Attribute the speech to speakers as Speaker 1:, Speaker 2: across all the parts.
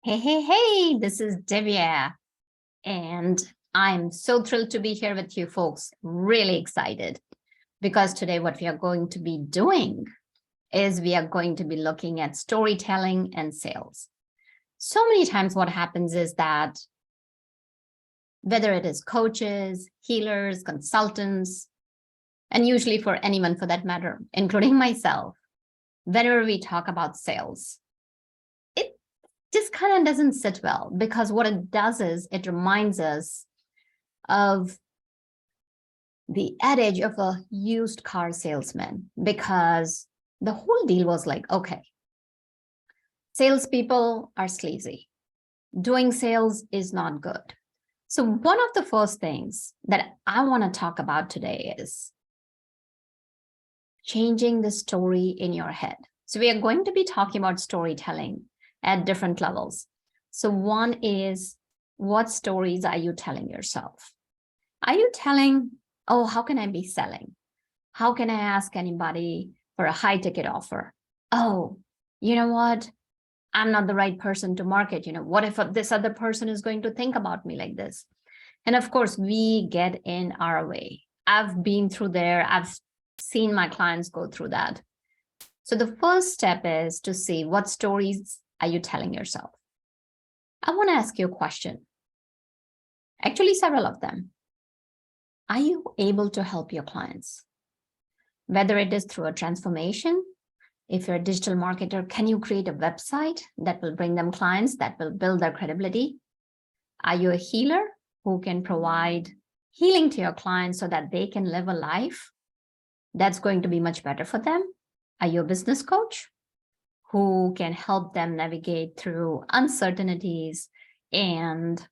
Speaker 1: Hey, this is Divya, and I'm so thrilled to be here with you folks. Really excited because today, what we are going to be doing is we are going to be looking at storytelling and sales. So many times, what happens is that whether it is coaches, healers, consultants, and usually for anyone for that matter, including myself, whenever we talk about sales, it just kind of doesn't sit well because what it does is it reminds us of the adage of a used car salesman, because the whole deal was like, okay, salespeople are sleazy. Doing sales is not good. So one of the first things that I want to talk about today is changing the story in your head. So we are going to be talking about storytelling at different levels. So one is, what stories are you telling yourself? Are you telling, oh, how can I be selling? How can I ask anybody for a high ticket offer? Oh, you know what? I'm not the right person to market. What if this other person is going to think about me like this? And of course, we get in our way. I've been through there. I've seen my clients go through that. So the first step is to see, what stories are you telling yourself? I want to ask you a question. Actually, several of them. Are you able to help your clients? Whether it is through a transformation, if you're a digital marketer, can you create a website that will bring them clients, that will build their credibility? Are you a healer who can provide healing to your clients so that they can live a life that's going to be much better for them? Are you a business coach who can help them navigate through uncertainties and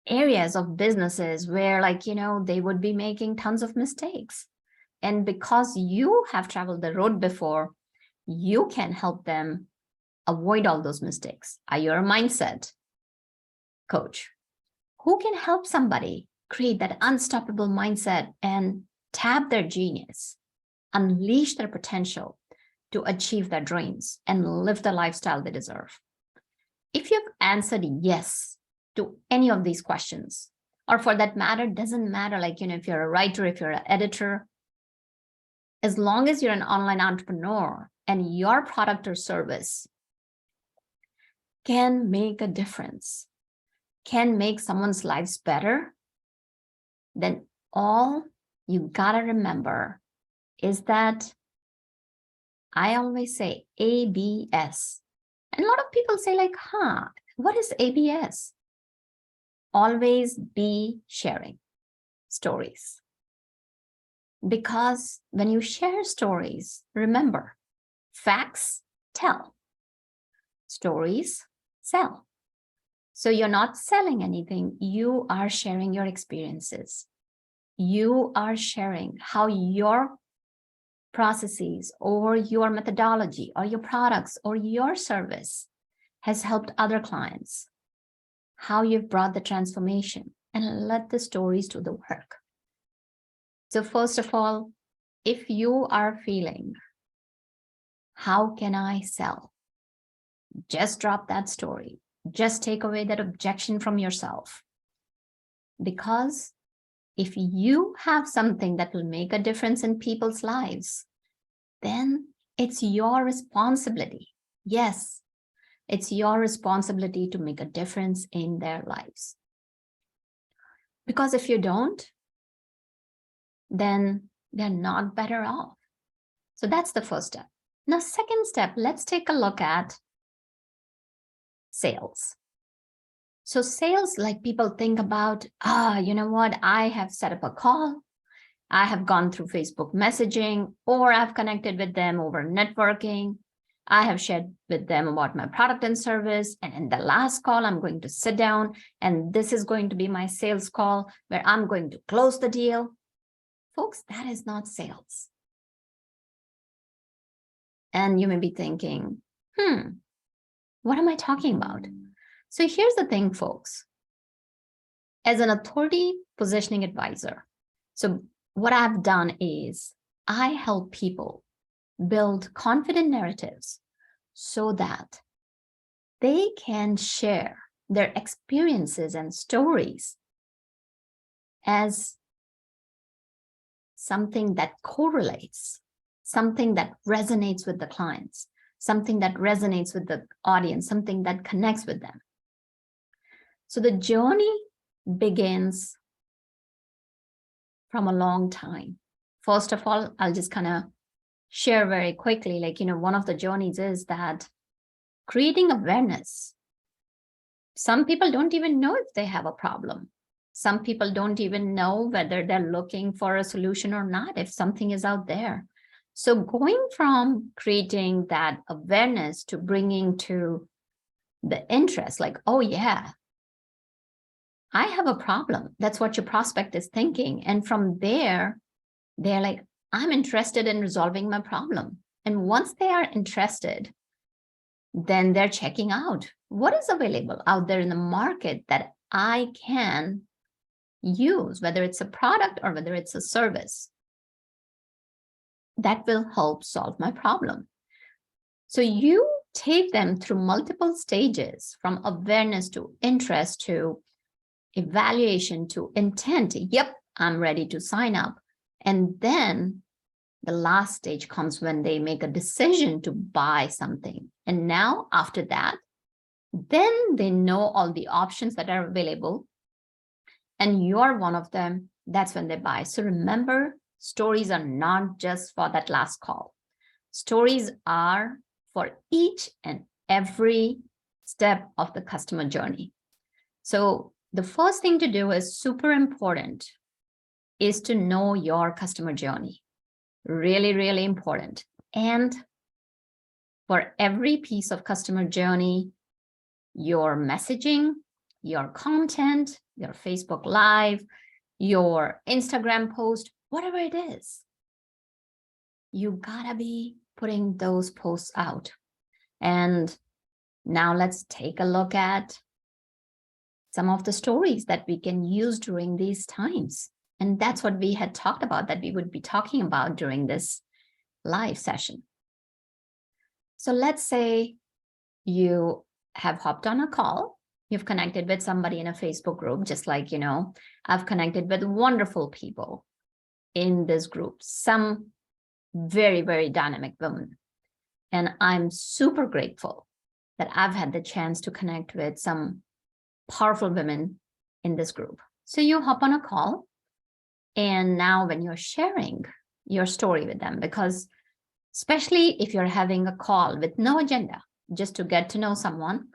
Speaker 1: areas of businesses where, they would be making tons of mistakes? And because you have traveled the road before, you can help them avoid all those mistakes. Are you a mindset coach who can help somebody create that unstoppable mindset and tap their genius, unleash their potential to achieve their dreams and live the lifestyle they deserve? If you've answered yes to any of these questions, or for that matter, doesn't matter, if you're a writer, if you're an editor, as long as you're an online entrepreneur and your product or service can make a difference, can make someone's lives better, then all you gotta remember is that I always say ABS. And a lot of people say what is ABS? Always be sharing stories. Because when you share stories, remember, facts tell, stories sell. So you're not selling anything, you are sharing your experiences. You are sharing how your processes or your methodology or your products or your service has helped other clients, how you've brought the transformation, and let the stories do the work. So first of all, if you are feeling, how can I sell? Just drop that story. Just take away that objection from yourself. Because if you have something that will make a difference in people's lives, then it's your responsibility. Yes, it's your responsibility to make a difference in their lives. Because if you don't, then they're not better off. So that's the first step. Now, second step, let's take a look at sales. So sales, people think about, you know what? I have set up a call. I have gone through Facebook messaging, or I've connected with them over networking. I have shared with them about my product and service. And in the last call, I'm going to sit down and this is going to be my sales call where I'm going to close the deal. Folks, that is not sales. And you may be thinking, what am I talking about? So here's the thing, folks. As an authority positioning advisor, so what I've done is I help people build confident narratives so that they can share their experiences and stories as something that correlates, something that resonates with the clients, something that resonates with the audience, something that connects with them. So the journey begins from a long time. First of all, I'll just kind of share very quickly, like, one of the journeys is that creating awareness. Some people don't even know if they have a problem. Some people don't even know whether they're looking for a solution or not, if something is out there. So going from creating that awareness to bringing to the interest, like, oh yeah, I have a problem. That's what your prospect is thinking. And from there, they're like, I'm interested in resolving my problem. And once they are interested, then they're checking out what is available out there in the market that I can use, whether it's a product or whether it's a service that will help solve my problem. So you take them through multiple stages, from awareness to interest to evaluation to intent. Yep, I'm ready to sign up. And then the last stage comes when they make a decision to buy something. And now after that, then they know all the options that are available. And you're one of them. That's when they buy. So remember, stories are not just for that last call. Stories are for each and every step of the customer journey. So the first thing to do is super important is to know your customer journey. Really, really important. And for every piece of customer journey, your messaging, your content, your Facebook Live, your Instagram post, whatever it is, you gotta be putting those posts out. And now let's take a look at some of the stories that we can use during these times. And that's what we had talked about, that we would be talking about during this live session. So let's say you have hopped on a call, you've connected with somebody in a Facebook group, just like, I've connected with wonderful people in this group, some very, very dynamic women. And I'm super grateful that I've had the chance to connect with some powerful women in this group. So you hop on a call, and now when you're sharing your story with them, because especially if you're having a call with no agenda, just to get to know someone,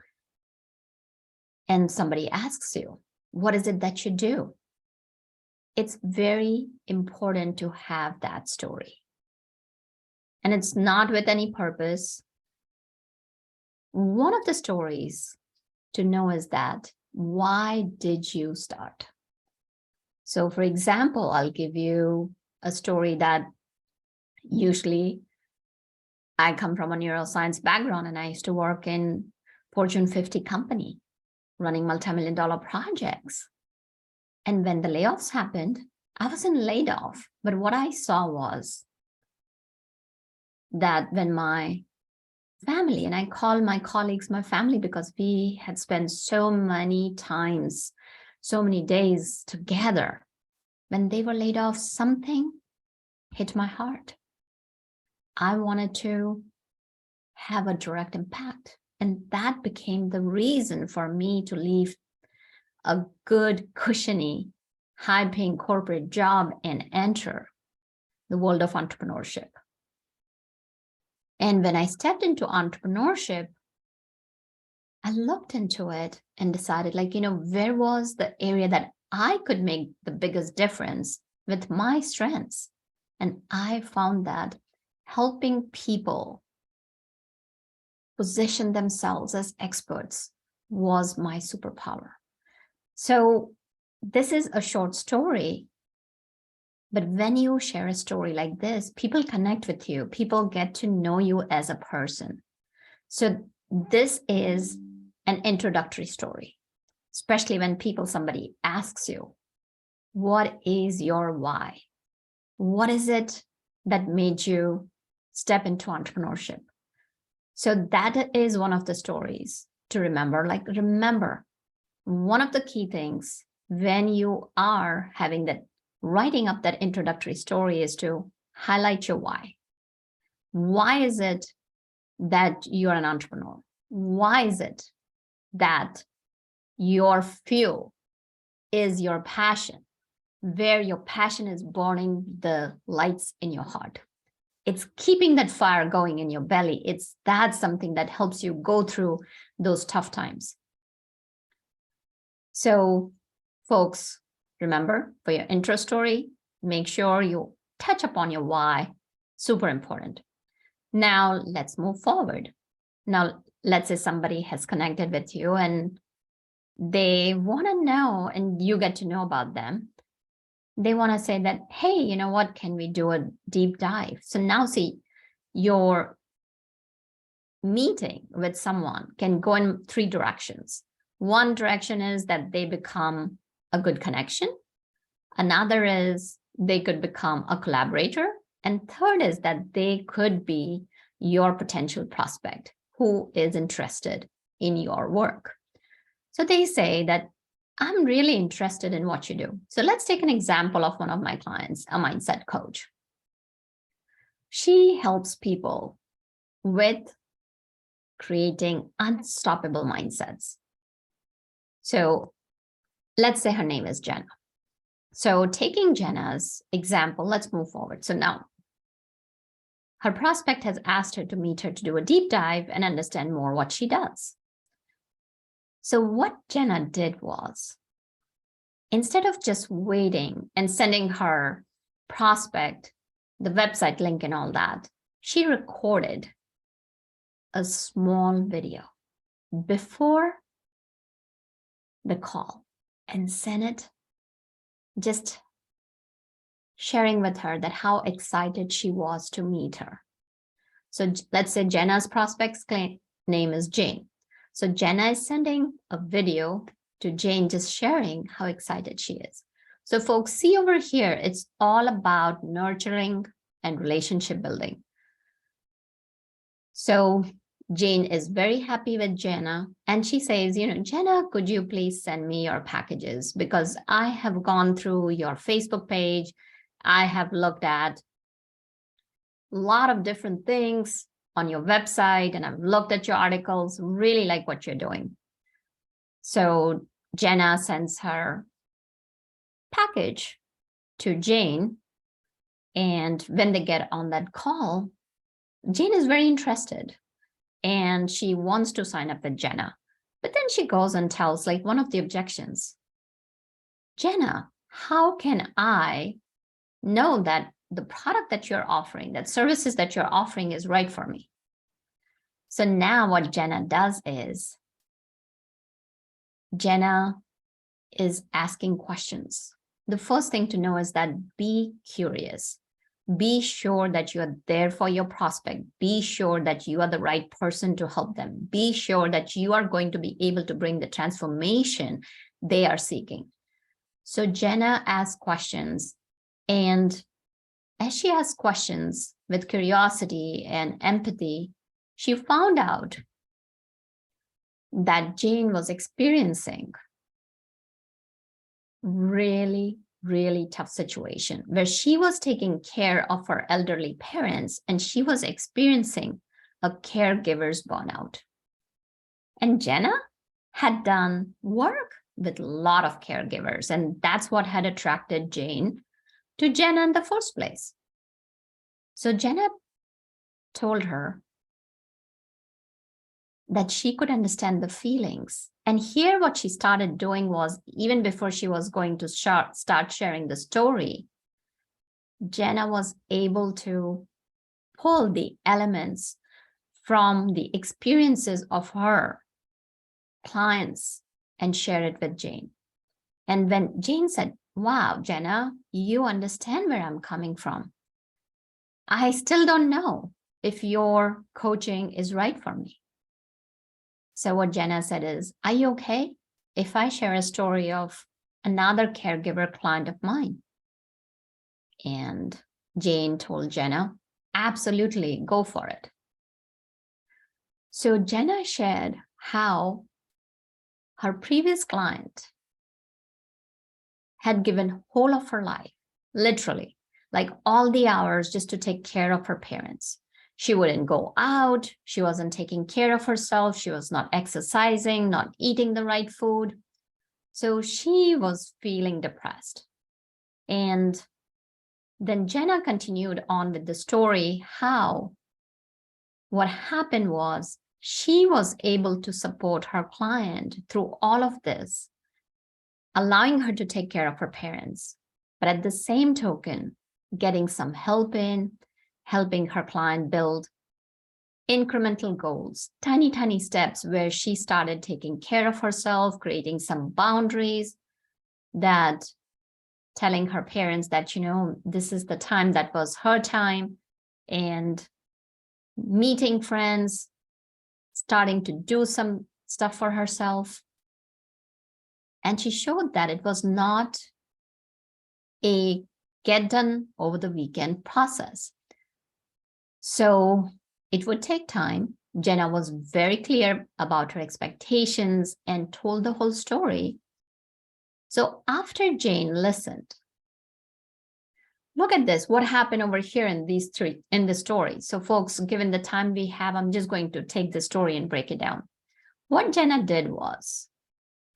Speaker 1: and somebody asks you, what is it that you do? It's very important to have that story. And it's not with any purpose. One of the stories to know is that, why did you start? So for example, I'll give you a story that usually I come from a neuroscience background, and I used to work in Fortune 50 company running multi-million-dollar projects. And when the layoffs happened, I wasn't laid off. But what I saw was that when my family, and I call my colleagues my family because we had spent so many times, so many days together, when they were laid off, something hit my heart. I wanted to have a direct impact. And that became the reason for me to leave a good, cushiony, high-paying corporate job and enter the world of entrepreneurship. And when I stepped into entrepreneurship, I looked into it and decided, where was the area that I could make the biggest difference with my strengths? And I found that helping people position themselves as experts was my superpower. So this is a short story, but when you share a story like this, people connect with you. People get to know you as a person. So this is an introductory story, especially when somebody asks you, what is your why? What is it that made you step into entrepreneurship? So that is one of the stories to remember, like remember, one of the key things when you are having that, writing up that introductory story is to highlight your why. Why is it that you're an entrepreneur? Why is it that your fuel is your passion, where your passion is burning the lights in your heart? It's keeping that fire going in your belly. That's something that helps you go through those tough times. So folks, remember, for your intro story, make sure you touch upon your why. Super important. Now let's move forward. Now, let's say somebody has connected with you and they want to know, and you get to know about them. They want to say that, hey, you know what, can we do a deep dive? So now see, your meeting with someone can go in 3 directions. One direction is that they become a good connection. Another is they could become a collaborator. And third is that they could be your potential prospect who is interested in your work. So they say that I'm really interested in what you do. So let's take an example of one of my clients, a mindset coach. She helps people with creating unstoppable mindsets. So let's say her name is Jenna. So taking Jenna's example, let's move forward. So now her prospect has asked her to meet her to do a deep dive and understand more what she does. So what Jenna did was, instead of just waiting and sending her prospect the website link and all that, she recorded a small video before the call and sent it, just sharing with her that how excited she was to meet her. So let's say Jenna's prospect's name is Jane. So Jenna is sending a video to Jane, just sharing how excited she is. So folks, see over here, it's all about nurturing and relationship building. So Jane is very happy with Jenna, and she says, you know, Jenna, could you please send me your packages? Because I have gone through your Facebook page. I have looked at a lot of different things on your website, and I've looked at your articles, really like what you're doing. So Jenna sends her package to Jane, and when they get on that call, Jane is very interested and she wants to sign up with Jenna. But then she goes and tells like one of the objections, Jenna, how can I know that the product that you're offering, that services that you're offering is right for me? So now what Jenna does is, Jenna is asking questions. The first thing to know is that be curious. Be sure that you are there for your prospect. Be sure that you are the right person to help them. Be sure that you are going to be able to bring the transformation they are seeking. So Jenna asks questions, and as she asked questions with curiosity and empathy, she found out that Jane was experiencing really tough situation where she was taking care of her elderly parents and she was experiencing a caregiver's burnout. And Jenna had done work with a lot of caregivers, and that's what had attracted Jane to Jenna in the first place. So Jenna told her that she could understand the feelings. And here what she started doing was, even before she was going to start sharing the story, Jenna was able to pull the elements from the experiences of her clients and share it with Jane. And when Jane said, wow, Jenna, you understand where I'm coming from. I still don't know if your coaching is right for me. So what Jenna said is, are you okay if I share a story of another caregiver client of mine? And Jane told Jenna, absolutely, go for it. So Jenna shared how her previous client had given whole of her life, literally, like all the hours just to take care of her parents. She wouldn't go out. She wasn't taking care of herself. She was not exercising, not eating the right food. So she was feeling depressed. And then Jenna continued on with the story how what happened was she was able to support her client through all of this, allowing her to take care of her parents, but at the same token, getting some help in, helping her client build incremental goals, tiny, tiny steps where she started taking care of herself, creating some boundaries, that telling her parents that, this is the time that was her time, and meeting friends, starting to do some stuff for herself. And she showed that it was not a get done over the weekend process. So it would take time. Jenna was very clear about her expectations and told the whole story. So after Jane listened, look at this, what happened over here in these three, in the story. So folks, given the time we have, I'm just going to take the story and break it down. What Jenna did was,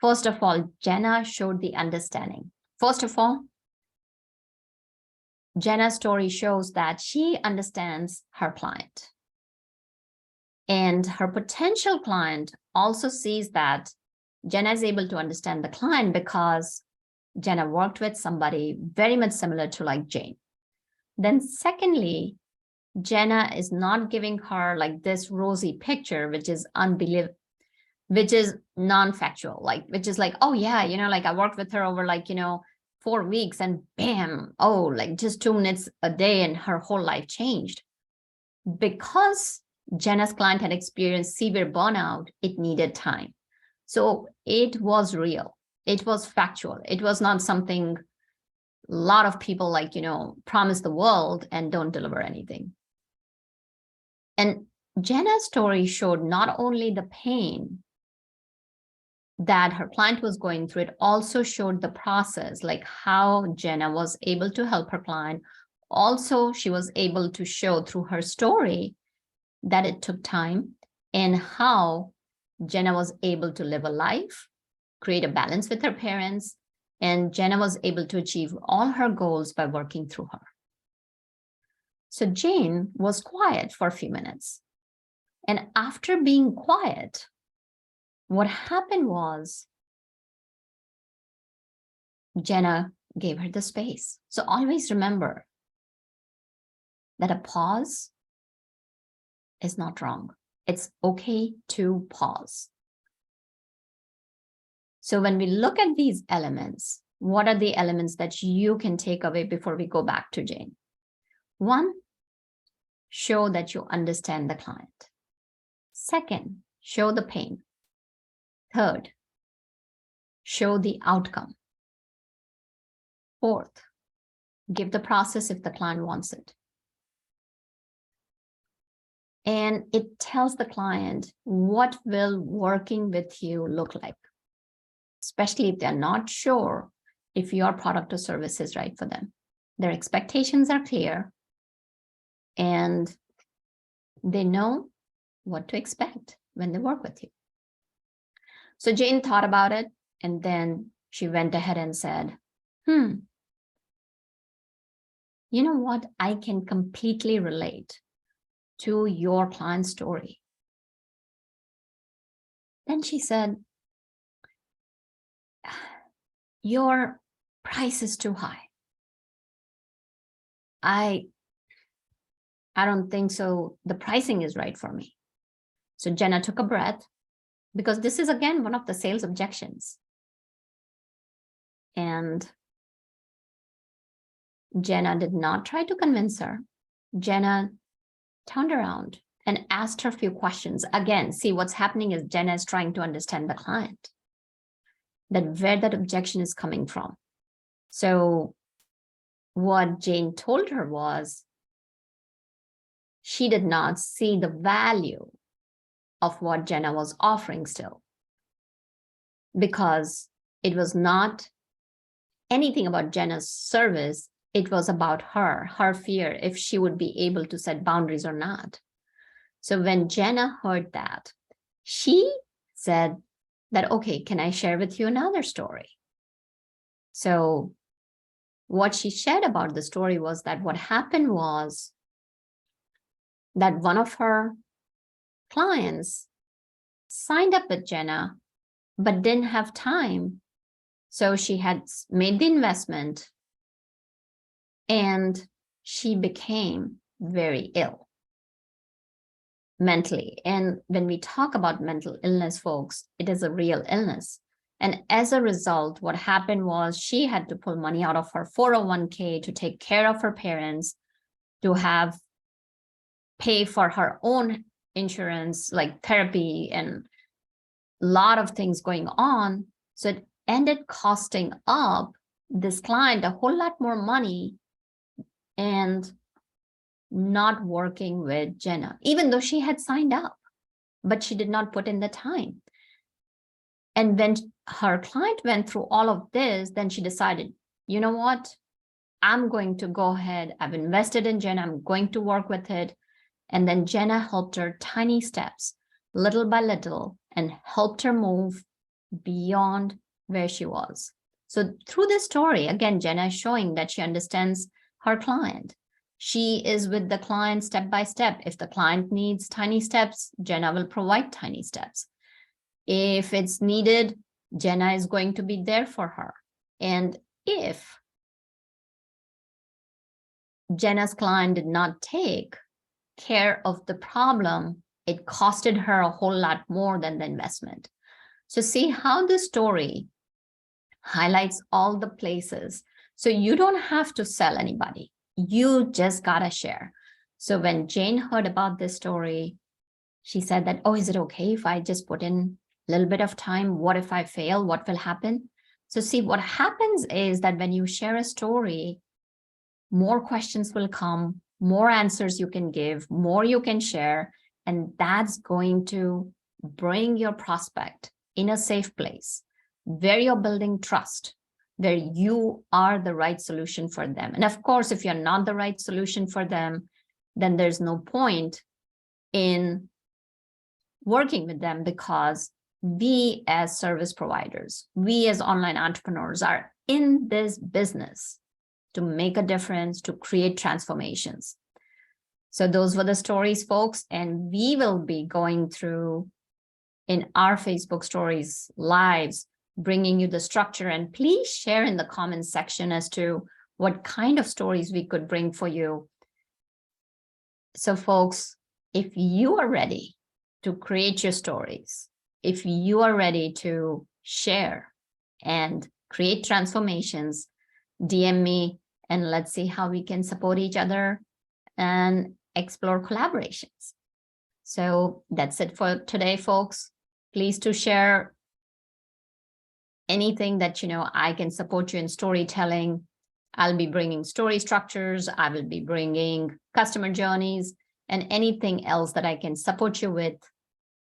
Speaker 1: first of all, Jenna showed the understanding. First of all, Jenna's story shows that she understands her client. And her potential client also sees that Jenna is able to understand the client because Jenna worked with somebody very much similar to like Jane. Then secondly, Jenna is not giving her like this rosy picture, which is unbelievable, which is non-factual, which is like, oh yeah, like I worked with her over 4 weeks and bam, oh, like just 2 minutes a day and her whole life changed. Because Jenna's client had experienced severe burnout, it needed time. So it was real. It was factual. It was not something a lot of people promise the world and don't deliver anything. And Jenna's story showed not only the pain that her client was going through, it also showed the process, like how Jenna was able to help her client. Also, she was able to show through her story that it took time and how Jenna was able to live a life, create a balance with her parents, and Jenna was able to achieve all her goals by working through her. So Jane was quiet for a few minutes. And after being quiet, what happened was Jenna gave her the space. So always remember that a pause is not wrong. It's okay to pause. So when we look at these elements, what are the elements that you can take away before we go back to Jane? 1, show that you understand the client. 2nd, show the pain. 3rd, show the outcome. 4th, give the process if the client wants it. And it tells the client what will working with you look like, especially if they're not sure if your product or service is right for them. Their expectations are clear and they know what to expect when they work with you. So Jane thought about it, and then she went ahead and said, you know what? I can completely relate to your client's story. Then she said, your price is too high. I don't think so. The pricing is right for me. So Jenna took a breath, because this is again one of the sales objections. And Jenna did not try to convince her. Jenna turned around and asked her a few questions. Again, see, what's happening is Jenna is trying to understand the client, that where that objection is coming from. So what Jane told her was she did not see the value of what Jenna was offering still, because it was not anything about Jenna's service. It was about her fear, if she would be able to set boundaries or not. So when Jenna heard that, she said that, okay, can I share with you another story? So what she shared about the story was that what happened was that one of her clients signed up with Jenna, but didn't have time. So she had made the investment and she became very ill mentally. And when we talk about mental illness, folks, it is a real illness. And as a result, what happened was she had to pull money out of her 401k to take care of her parents, to pay for her own insurance, like therapy and a lot of things going on. So it ended costing up this client a whole lot more money and not working with Jenna, even though she had signed up, but she did not put in the time. And when her client went through all of this, then she decided, you know what? I'm going to go ahead. I've invested in Jenna. I'm going to work with it. And then Jenna helped her tiny steps, little by little, and helped her move beyond where she was. So through this story, again, Jenna is showing that she understands her client. She is with the client step by step. If the client needs tiny steps, Jenna will provide tiny steps. If it's needed, Jenna is going to be there for her. And if Jenna's client did not take care of the problem, it costed her a whole lot more than the investment. So see how the story highlights all the places. So you don't have to sell anybody. You just gotta share. So when Jane heard about this story, she said that, oh, is it okay if I just put in a little bit of time? What if I fail? What will happen? So see, what happens is that when you share a story, more questions will come, more answers you can give, more you can share, and that's going to bring your prospect in a safe place where you're building trust, where you are the right solution for them. And of course, if you're not the right solution for them, then there's no point in working with them, because we as service providers, we as online entrepreneurs are in this business to make a difference, to create transformations. So those were the stories, folks, and we will be going through in our Facebook stories lives, bringing you the structure. And please share in the comments section as to what kind of stories we could bring for you. So folks, if you are ready to create your stories, if you are ready to share and create transformations, DM me and let's see how we can support each other and explore collaborations. So that's it for today, folks. Please to share anything that, I can support you in storytelling. I'll be bringing story structures. I will be bringing customer journeys and anything else that I can support you with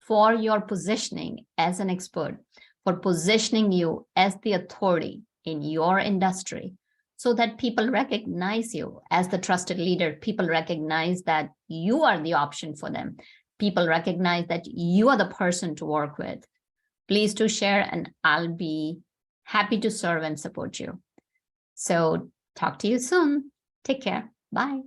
Speaker 1: for your positioning as an expert, for positioning you as the authority in your industry, so that people recognize you as the trusted leader. People recognize that you are the option for them. People recognize that you are the person to work with. Please do share, and I'll be happy to serve and support you. So talk to you soon. Take care. Bye.